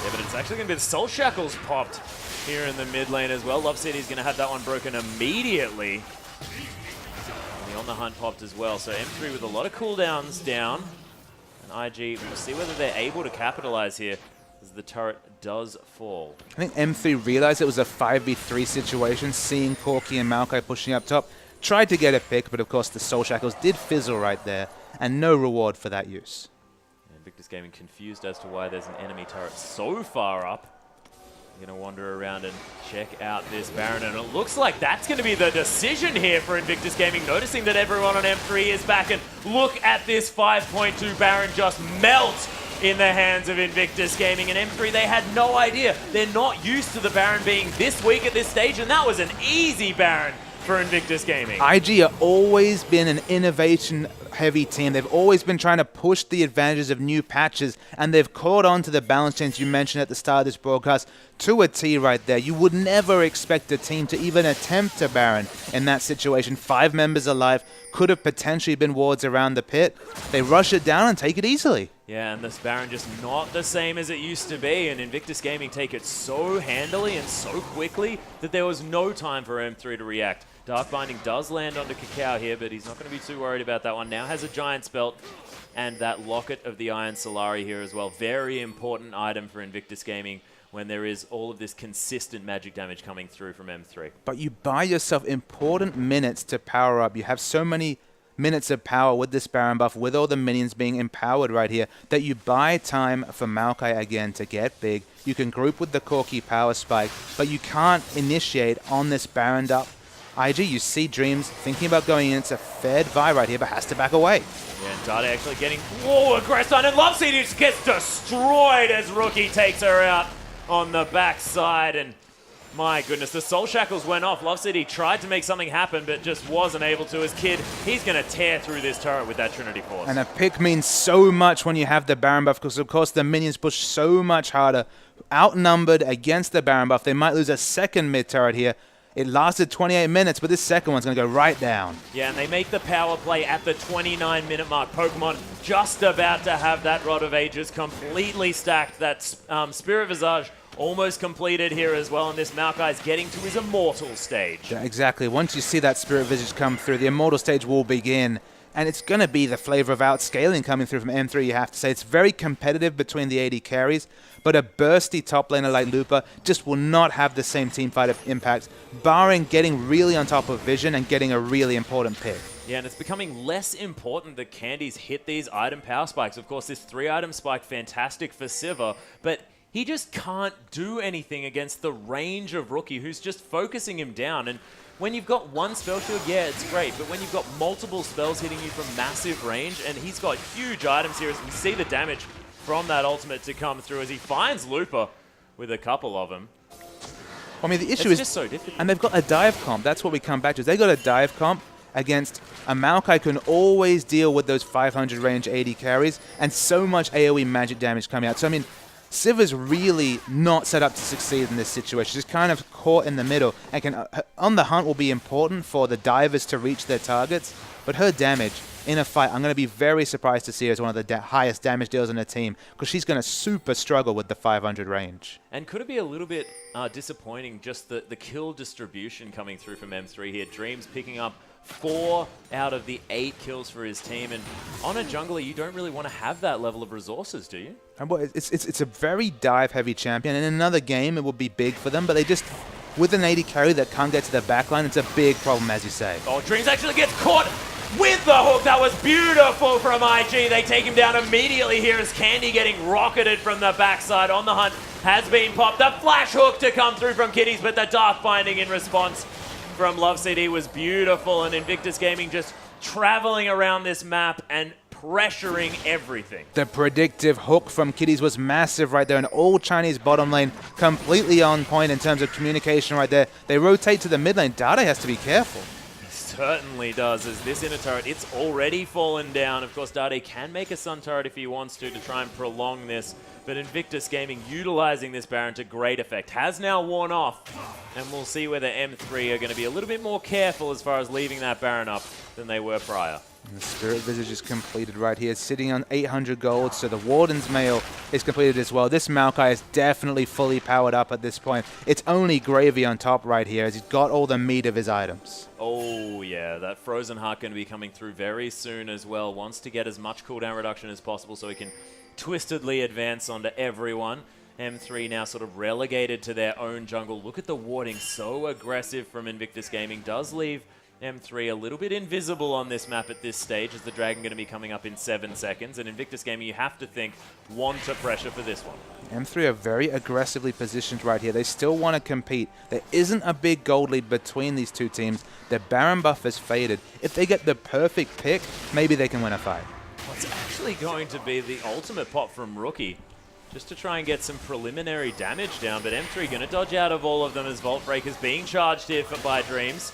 Yeah, but it's actually going to be the Soul Shackles popped here in the mid lane as well. Love City's going to have that one broken immediately. And the On the Hunt popped as well. So M3 with a lot of cooldowns down. And IG, we'll see whether they're able to capitalize here as the turret does fall. I think M3 realized it was a 5v3 situation, seeing Corki and Maokai pushing up top. Tried to get a pick, but of course the Soul Shackles did fizzle right there, and no reward for that use. Invictus Gaming confused as to why there's an enemy turret so far up. Going to wander around and check out this Baron, and it looks like that's going to be the decision here for Invictus Gaming, noticing that everyone on M3 is back, and look at this 5.2 Baron just melt in the hands of Invictus Gaming. And M3, they had no idea. They're not used to the Baron being this weak at this stage, and that was an easy Baron for Invictus Gaming. IG have always been an innovation-heavy team. They've always been trying to push the advantages of new patches, and they've caught on to the balance change you mentioned at the start of this broadcast to a T right there. You would never expect a team to even attempt a Baron in that situation. 5 members alive, could have potentially been wards around the pit. They rush it down and take it easily. Yeah, and this Baron just not the same as it used to be, and Invictus Gaming take it so handily and so quickly that there was no time for M3 to react. Dark Binding does land onto Cacao here, but he's not going to be too worried about that one. Now has a Giant's Belt and that Locket of the Iron Solari here as well. Very important item for Invictus Gaming when there is all of this consistent magic damage coming through from M3. But you buy yourself important minutes to power up. You have so many minutes of power with this Baron buff, with all the minions being empowered right here, that you buy time for Maokai again to get big. You can group with the Corki power spike, but you can't initiate on this Baroned up IG. You see Dreams thinking about going in. It's a fair Vi right here, but has to back away. Yeah, and Dade actually getting aggressed on, and Lovesy just gets destroyed as Rookie takes her out on the backside. And my goodness, the Soul Shackles went off. Love City tried to make something happen, but just wasn't able to. As Kid, he's going to tear through this turret with that Trinity Force. And a pick means so much when you have the Baron buff, because of course the minions push so much harder. Outnumbered against the Baron buff. They might lose a second mid turret here. It lasted 28 minutes, but this second one's going to go right down. Yeah, and they make the power play at the 29-minute mark. Pokemon just about to have that Rod of Ages completely stacked. That Spirit Visage almost completed here as well, and this Maokai's getting to his Immortal stage. Yeah, exactly. Once you see that Spirit Visage come through, the Immortal stage will begin. And it's going to be the flavor of outscaling coming through from M3, you have to say. It's very competitive between the AD carries, but a bursty top laner like Lupa just will not have the same teamfight impact, barring getting really on top of Vision and getting a really important pick. Yeah, and it's becoming less important that Candies hit these item power spikes. Of course, this 3-item spike, fantastic for Sivir, but he just can't do anything against the range of Rookie, who's just focusing him down. And when you've got one spell shield, yeah, it's great, but when you've got multiple spells hitting you from massive range, and he's got huge items here, as we see the damage from that ultimate to come through as he finds Lupa with a couple of them. I mean, the issue is, just so difficult. And they've got a dive comp. That's what we come back to. They got a dive comp against a Maokai can always deal with those 500 range AD carries and so much AoE magic damage coming out. So, I mean, Sivir's really not set up to succeed in this situation. She's kind of caught in the middle, and can on the hunt will be important for the divers to reach their targets, but her damage in a fight, I'm going to be very surprised to see her as one of the highest damage dealers in her team, because she's going to super struggle with the 500 range. And could it be a little bit disappointing, just the kill distribution coming through from M3 here? Dreams picking up 4 out of the 8 kills for his team, and on a jungler, you don't really want to have that level of resources, do you? And well, it's a very dive-heavy champion. In another game, it would be big for them, but they just, with an AD carry that can't get to the backline, it's a big problem, as you say. Oh, Dreams actually gets caught with the hook. That was beautiful from IG. They take him down immediately here as Candy getting rocketed from the backside. On the hunt has been popped. The flash hook to come through from Kitties, but the Dark Binding in response from Love CD was beautiful, and Invictus Gaming just traveling around this map and pressuring everything. The predictive hook from Kitties was massive right there, and all Chinese bottom lane completely on point in terms of communication right there. They rotate to the mid lane. Dade has to be careful. He certainly does, as this inner turret, it's already fallen down. Of course, Dade can make a Sun turret if he wants to try and prolong this, but Invictus Gaming utilizing this Baron to great effect. Has now worn off, and we'll see whether M3 are going to be a little bit more careful as far as leaving that Baron up than they were prior. And the Spirit Visage is completed right here, sitting on 800 gold, so the Warden's Mail is completed as well. This Maokai is definitely fully powered up at this point. It's only gravy on top right here, as he's got all the meat of his items. Oh yeah, that Frozen Heart going to be coming through very soon as well. Wants to get as much cooldown reduction as possible so he can twistedly advance onto everyone. M3 now sort of relegated to their own jungle. Look at the warding, so aggressive from Invictus Gaming. Does leave M3 a little bit invisible on this map at this stage, as the Dragon going to be coming up in 7 seconds. And Invictus Gaming, you have to think, want to pressure for this one. M3 are very aggressively positioned right here. They still want to compete. There isn't a big gold lead between these two teams. Their Baron buff is faded. If they get the perfect pick, maybe they can win a fight. What's actually going to be the ultimate pop from Rookie, just to try and get some preliminary damage down, but M3 going to dodge out of all of them as Vault Breaker's being charged here by Dreams.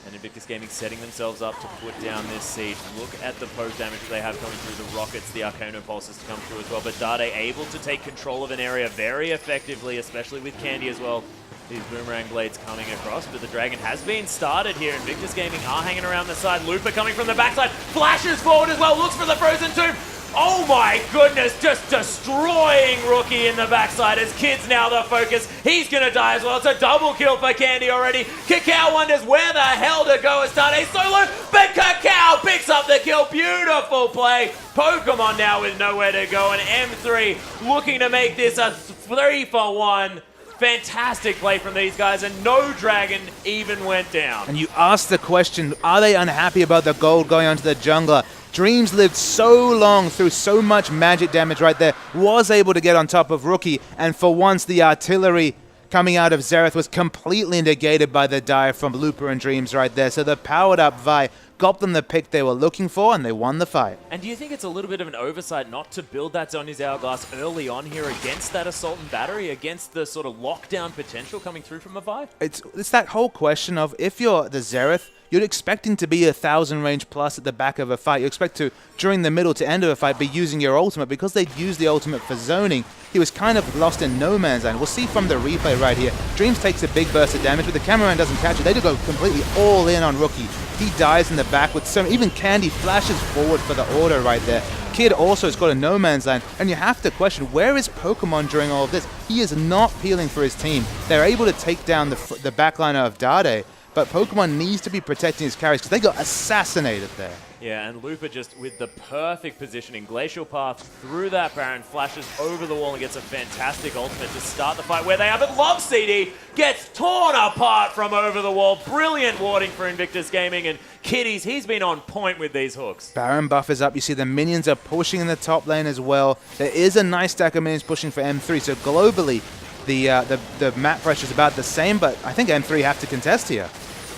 And Invictus Gaming setting themselves up to put down this siege. Look at the poke damage that they have coming through, the rockets, the Arcano pulses to come through as well, but Dade able to take control of an area very effectively, especially with Candy as well. These boomerang blades coming across, but the Dragon has been started here. Invictus Gaming are hanging around the side. Looper coming from the backside, flashes forward as well, looks for the Frozen Tomb. Oh my goodness, just destroying Rookie in the backside as Kid's now the focus. He's going to die as well. It's a double kill for Candy already. Cacao wonders where the hell to go as Dade solo, but Cacao picks up the kill. Beautiful play. Pokemon now with nowhere to go, and M3 looking to make this a 3-for-1. Fantastic play from these guys, and no Dragon even went down. And you asked the question, are they unhappy about the gold going onto the jungler? Dreams lived so long through so much magic damage right there, was able to get on top of Rookie, and for once the artillery coming out of Xerath was completely negated by the dive from Looper and Dreams right there. So the powered up Vi got them the pick they were looking for, and they won the fight. And do you think it's a little bit of an oversight not to build that Zhonya's Hourglass early on here against that Assault and Battery, against the sort of lockdown potential coming through from a Vi? It's that whole question of, if you're the Xerath, you're expecting to be 1,000 range plus at the back of a fight. You expect to, during the middle to end of a fight, be using your ultimate. Because they'd used the ultimate for zoning, he was kind of lost in no man's land. We'll see from the replay right here. Dreams takes a big burst of damage, but the cameraman doesn't catch it. They do go completely all in on Rookie. He dies in the back with some, even Candy flashes forward for the order right there. Kid also has got a no man's land, and you have to question, where is Pokemon during all of this? He is not peeling for his team. They're able to take down the backliner of Dade, but Pokemon needs to be protecting his carries because they got assassinated there. Yeah, and Looper just with the perfect positioning. Glacial Path through that Baron, flashes over the wall and gets a fantastic ultimate to start the fight where they are. But Love CD gets torn apart from over the wall. Brilliant warding for Invictus Gaming, and Kitties, he's been on point with these hooks. Baron buff is up. You see the minions are pushing in the top lane as well. There is a nice stack of minions pushing for M3, so globally the map pressure is about the same, but I think M3 have to contest here.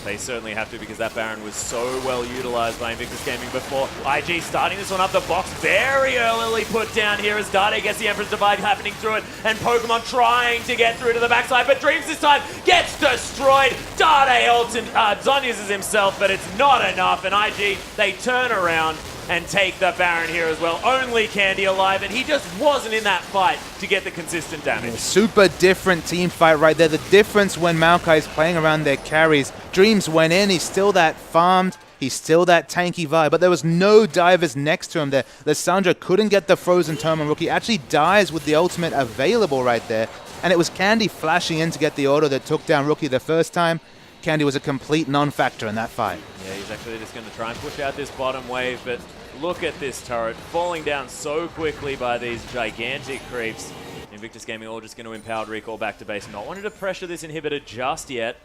They certainly have to, because that Baron was so well utilized by Invictus Gaming before. IG starting this one up the box very early put down here as Dade gets the Emperor's Divide happening through it, and Pokemon trying to get through to the backside, but Dreams this time gets destroyed. Dade ults and Zon uses himself, but it's not enough, and IG, they turn around and take the Baron here as well. Only Candy alive, and he just wasn't in that fight to get the consistent damage. Yeah, super different team fight right there. The difference when Maokai is playing around their carries. Dreams went in, he's still that farmed, he's still that tanky vibe, but there was no divers next to him there. Lissandra couldn't get the Frozen Tome on Rookie, actually dies with the ultimate available right there, and it was Candy flashing in to get the auto that took down Rookie the first time. Candy was a complete non-factor in that fight. Yeah, he's actually just going to try and push out this bottom wave, but look at this turret falling down so quickly by these gigantic creeps. Invictus Gaming all just going to empowered recall back to base. Not wanting to pressure this inhibitor just yet,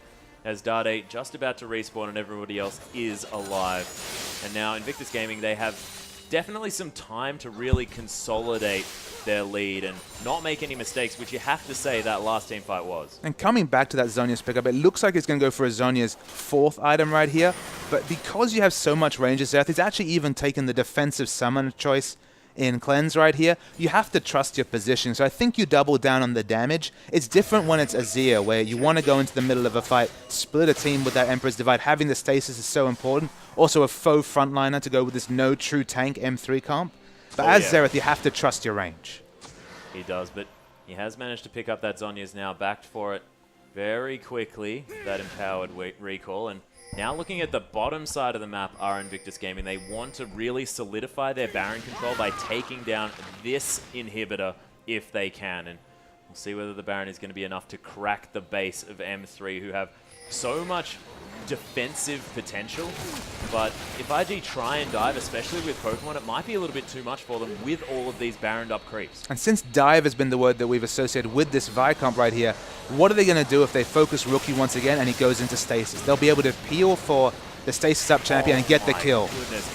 as Dade just about to respawn and everybody else is alive. And now Invictus Gaming, they have definitely some time to really consolidate their lead and not make any mistakes, which you have to say that last team fight was. And coming back to that Zhonya's pickup, it looks like it's going to go for a Zhonya's 4th item right here, but because you have so much range as Xerath, he's actually even taken the defensive summon choice in Cleanse right here. You have to trust your position, so I think you double down on the damage. It's different when it's Azir, where you want to go into the middle of a fight, split a team with that Emperor's Divide. Having the stasis is so important. Also a faux frontliner to go with this no true tank M3 comp. But as Xerath, you have to trust your range. He does, but he has managed to pick up that Zhonya's now, backed for it very quickly, that empowered recall. And now looking at the bottom side of the map are Invictus Gaming. They want to really solidify their Baron control by taking down this inhibitor if they can. And we'll see whether the Baron is going to be enough to crack the base of M3, who have so much defensive potential, but if IG try and dive, especially with Pokemon, it might be a little bit too much for them with all of these Baroned up creeps. And since dive has been the word that we've associated with this Viscomp right here, what are they going to do if they focus Rookie once again and he goes into stasis? They'll be able to peel for the stasis up champion and get the kill. Goodness.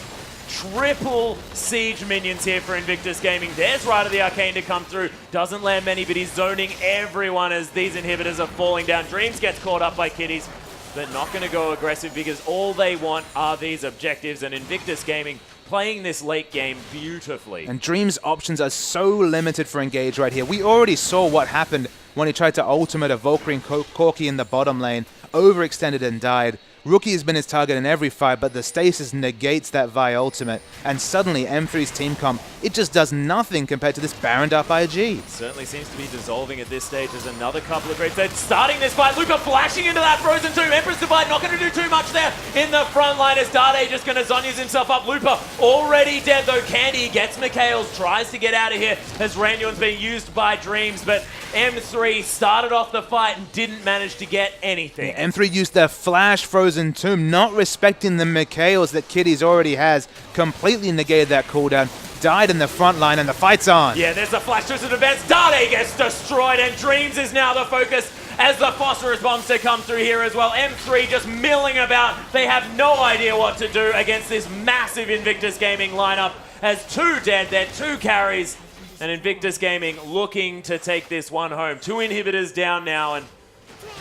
Triple siege minions here for Invictus Gaming. There's Ride of the Arcane to come through. Doesn't land many, but he's zoning everyone as these inhibitors are falling down. Dreams gets caught up by Kitties, but not going to go aggressive because all they want are these objectives, and Invictus Gaming playing this late game beautifully. And Dream's options are so limited for Engage right here. We already saw what happened when he tried to ultimate a Valkyrie and Corki in the bottom lane, overextended and died. Rookie has been his target in every fight, but the stasis negates that Vi ultimate, and suddenly M3's team comp, it just does nothing compared to this Baroned up IG. Certainly seems to be dissolving at this stage. There's another couple of greats. They're starting this fight. Luca flashing into that Frozen Tomb. Empress Divide not going to do too much there in the front line as Dade just going to Zhonya's himself up. Lupa already dead though. Candy gets Mikhail's, tries to get out of here as Ranyon's being used by Dreams, but M3 started off the fight and didn't manage to get anything. Yeah, M3 used their flash Frozen Tomb, not respecting the Mikhails that Kitties already has, completely negated that cooldown, died in the front line, and the fight's on. Yeah, there's the flash to advance. Dade gets destroyed, and Dreams is now the focus as the phosphorus bombs to come through here as well. M3 just milling about. They have no idea what to do against this massive Invictus Gaming lineup. As 2 dead, they're 2 carries, and Invictus Gaming looking to take this one home. 2 inhibitors down now, and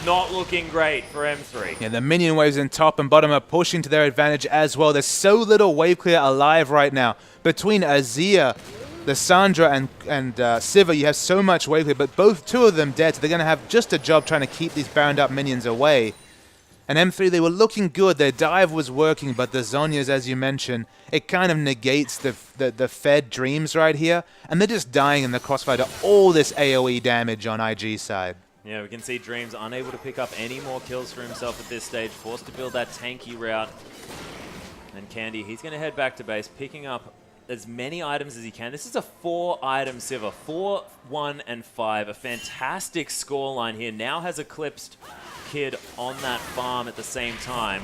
not looking great for M3. Yeah, the minion waves in top and bottom are pushing to their advantage as well. There's so little wave clear alive right now. Between Azir, the Sandra, and Siva, you have so much wave clear, but 2 of them dead, so they're going to have just a job trying to keep these Baroned up minions away. And M3, they were looking good. Their dive was working, but the Zhonyas, as you mentioned, it kind of negates the fed Dreams right here, and they're just dying in the crossfire to all this AoE damage on IG's side. Yeah, we can see Dreams unable to pick up any more kills for himself at this stage, forced to build that tanky route. And Candy, he's going to head back to base, picking up as many items as he can. This is a 4-item Siva, 4, 1, and 5. A fantastic scoreline here. Now has eclipsed Kid on that farm at the same time.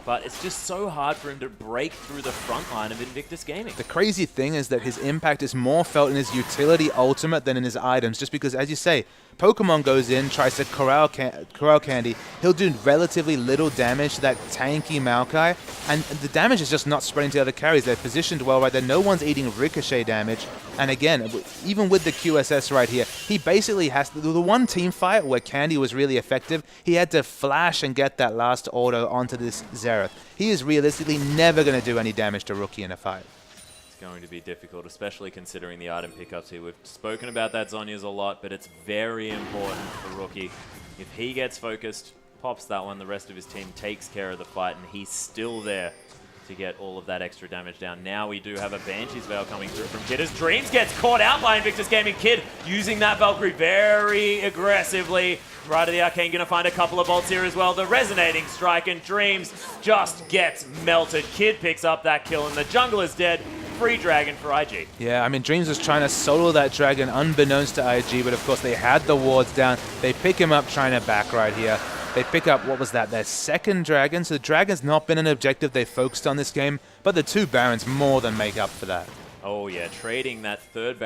But it's just so hard for him to break through the front line of Invictus Gaming. The crazy thing is that his impact is more felt in his utility ultimate than in his items, just because, as you say, Pokemon goes in, tries to corral Candy, he'll do relatively little damage to that tanky Maokai, and the damage is just not spreading to the other carries. They're positioned well right there. No one's eating ricochet damage, and again, even with the QSS right here, he basically has to do the one team fight where Candy was really effective. He had to flash and get that last auto onto this Xerath. He is realistically never going to do any damage to Rookie in a fight. Going to be difficult, especially considering the item pickups here. We've spoken about that Zhonya's a lot, but it's very important for Rookie. If he gets focused, pops that one, the rest of his team takes care of the fight, and he's still there to get all of that extra damage down. Now we do have a Banshee's Veil coming through from Kid as Dreams gets caught out by Invictus Gaming. Kid using that Valkyrie very aggressively. Right of the Arcane going to find a couple of bolts here as well. The Resonating Strike, and Dreams just gets melted. Kid picks up that kill, and the jungle is dead. Free dragon for IG. Yeah, I mean, Dreams was trying to solo that dragon unbeknownst to IG, but of course they had the wards down. They pick him up trying to back right here. They pick up, what was that, their 2nd dragon. So the dragon's not been an objective they focused on this game, but the 2 Barons more than make up for that. Oh yeah, trading that third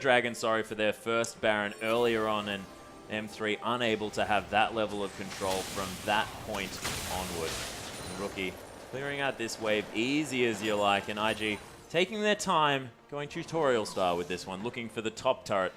dragon, sorry, for their first Baron earlier on, and M3 unable to have that level of control from that point onward. And Rookie clearing out this wave easy as you like, and IG taking their time, going tutorial style with this one, looking for the top turret.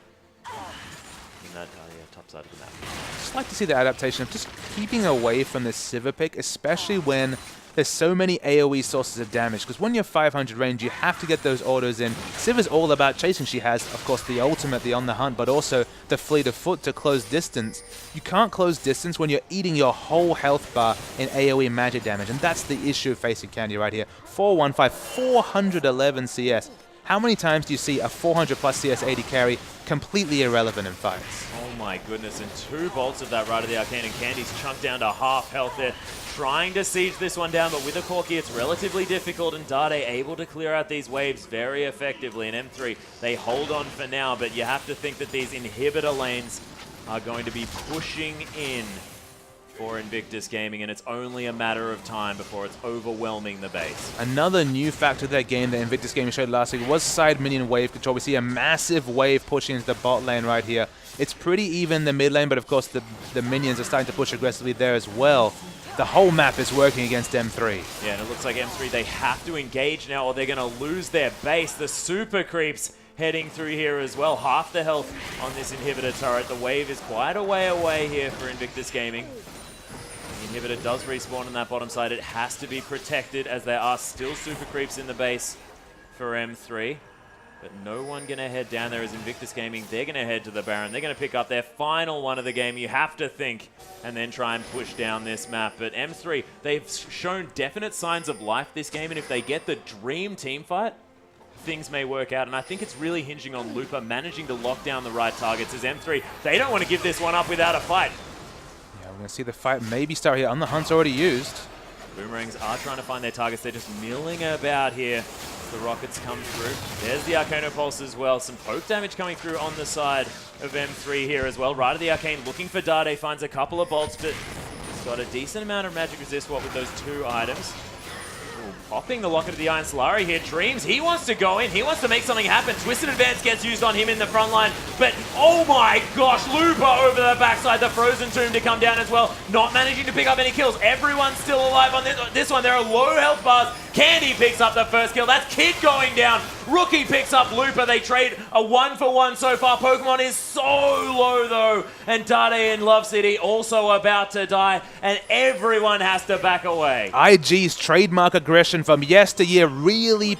In that top side of the map. Just like to see the adaptation of just keeping away from the Siva pick, especially when there's so many AoE sources of damage, because when you're 500 range, you have to get those autos in. Siva's all about chasing. She has, of course, the ultimate, the on the hunt, but also the fleet of foot to close distance. You can't close distance when you're eating your whole health bar in AoE magic damage, and that's the issue facing Candy right here. 415, 411 CS. How many times do you see a 400 plus CS 80 carry completely irrelevant in fights? Oh my goodness, and 2 bolts of that Rite of the Arcane, and Candy's chunked down to half health there. Trying to siege this one down, but with a Corki it's relatively difficult, and Dade able to clear out these waves very effectively. And M3, they hold on for now, but you have to think that these inhibitor lanes are going to be pushing in for Invictus Gaming, and it's only a matter of time before it's overwhelming the base. Another new factor to that game that Invictus Gaming showed last week was side minion wave control. We see a massive wave pushing into the bot lane right here. It's pretty even in the mid lane, but of course the minions are starting to push aggressively there as well. The whole map is working against M3. Yeah, and it looks like M3, they have to engage now or they're going to lose their base. The super creeps heading through here as well. Half the health on this inhibitor turret. The wave is quite a way away here for Invictus Gaming. The inhibitor does respawn on that bottom side. It has to be protected as there are still super creeps in the base for M3. But no one going to head down there as Invictus Gaming. They're going to head to the Baron. They're going to pick up their final one of the game, you have to think, and then try and push down this map. But M3, they've shown definite signs of life this game, and if they get the dream team fight, things may work out. And I think it's really hinging on Looper managing to lock down the right targets as M3. They don't want to give this one up without a fight. Yeah, we're going to see the fight maybe start here. On the hunt's already used. Boomerangs are trying to find their targets. They're just milling about here. The rockets come through. There's the Arcano Pulse as well. Some poke damage coming through on the side of M3 here as well. Right of the Arcane looking for Dade. Finds a couple of bolts, but he's got a decent amount of magic resist what with those 2 items. Ooh, popping the Locket of the Iron Solari here. Dreams, he wants to go in. He wants to make something happen. Twisted Advance gets used on him in the front line. But, oh my gosh, Lupa over the backside. The Frozen Tomb to come down as well. Not managing to pick up any kills. Everyone's still alive on this one. There are low health bars. Candy picks up the first kill. That's Kid going down. Rookie picks up Looper. They trade a 1-for-1 so far. Pokemon is so low though. And Dade in Love City also about to die. And everyone has to back away. IG's trademark aggression from yesteryear really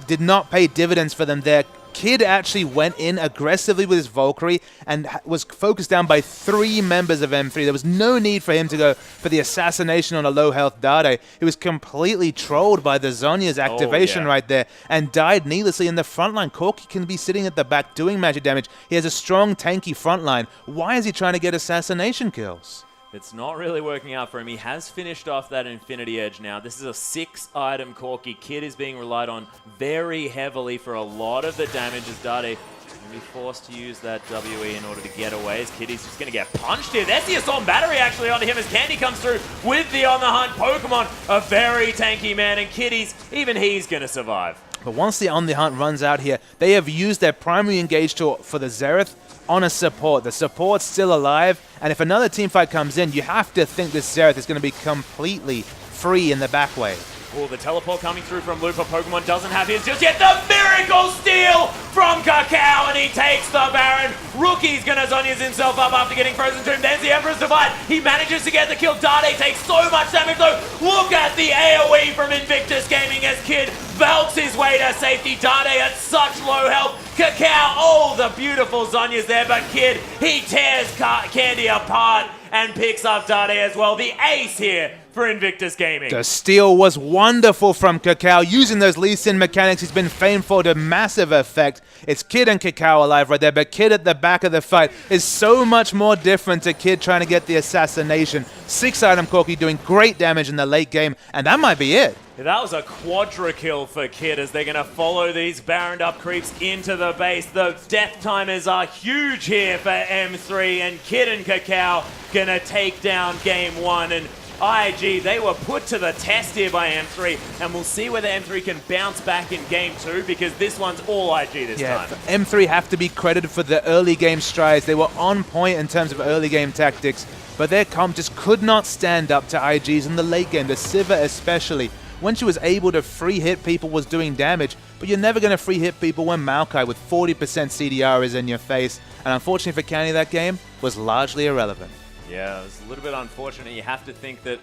did not pay dividends for them there. Kid actually went in aggressively with his Valkyrie and was focused down by 3 members of M3. There was no need for him to go for the assassination on a low health Dade. He was completely trolled by the Zhonya's activation right there and died needlessly in the front line. Corki can be sitting at the back doing magic damage. He has a strong tanky front line. Why is he trying to get assassination kills? It's not really working out for him. He has finished off that Infinity Edge now. This is a 6-item Corki. Kid is being relied on very heavily for a lot of the damage as Dade will be forced to use that WE in order to get away as Kiddy's just going to get punched here. There's the Assault Battery actually onto him as Candy comes through with the On the Hunt Pokemon. A very tanky man, and Kiddy's, even he's going to survive. But once the On the Hunt runs out here, they have used their primary engage tool for the Xerath on a support. The support's still alive, and if another teamfight comes in, you have to think this Xerath is going to be completely free in the back wave. Oh, the teleport coming through from Lupa. Pokemon doesn't have his just yet. The Miracle Steal from Cacao, and he takes the Baron. Rookie's going to Zhonya's himself up after getting Frozen Tomb. There's the Emperor's Divide. He manages to get the kill. Dade takes so much damage, though. Look at the AoE from Invictus Gaming as Kid belts his way to safety. Dade at such low health. Cacao, oh, the beautiful Zhonya's there, but Kid, he tears Candy apart and picks up Dade as well. The ace here for Invictus Gaming. The steal was wonderful from Cacao. Using those Lee Sin mechanics he's been famed for to massive effect. It's Kid and Cacao alive right there, but Kid at the back of the fight is so much more different to Kid trying to get the assassination. 6-item Corki doing great damage in the late game, and that might be it. That was a quadra kill for Kid as they're going to follow these Baroned up creeps into the base. The death timers are huge here for M3, and Kid and Cacao going to take down game 1. And IG, they were put to the test here by M3, and we'll see whether M3 can bounce back in game 2 because this one's all IG this time. M3 have to be credited for the early game strides. They were on point in terms of early game tactics, but their comp just could not stand up to IG's in the late game, the Sivir especially. When she was able to free hit people was doing damage, but you're never going to free hit people when Maokai with 40% CDR is in your face, and unfortunately for Candy that game was largely irrelevant. Yeah, it was a little bit unfortunate. You have to think that,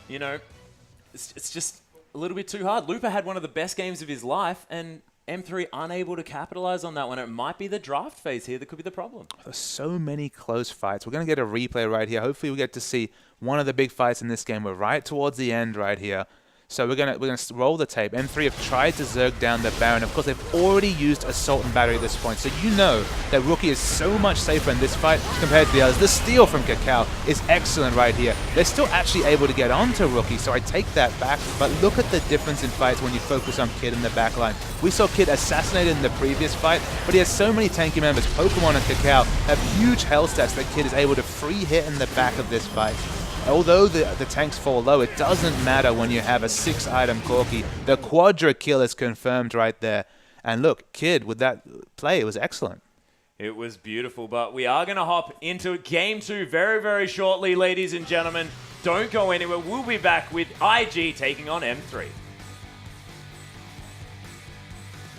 you know, it's just a little bit too hard. Lupa had one of the best games of his life, and M3 unable to capitalize on that one. It might be the draft phase here that could be the problem. There's so many close fights. We're going to get a replay right here. Hopefully we get to see one of the big fights in this game. We're right towards the end right here. So we're gonna roll the tape. M3 have tried to Zerg down the Baron. Of course, they've already used Assault and Battery at this point, so you know that Rookie is so much safer in this fight compared to the others. The steal from Kakao is excellent right here. They're still actually able to get onto Rookie, so I take that back. But look at the difference in fights when you focus on Kid in the backline. We saw Kid assassinated in the previous fight, but he has so many tanky members. Pokemon and Kakao have huge health stats that Kid is able to free hit in the back of this fight. Although the tanks fall low, it doesn't matter when you have a 6-item Corki. The quadra kill is confirmed right there. And look, Kid with that play, it was excellent. It was beautiful, but we are going to hop into Game 2 very, very shortly, ladies and gentlemen. Don't go anywhere. We'll be back with IG taking on M3.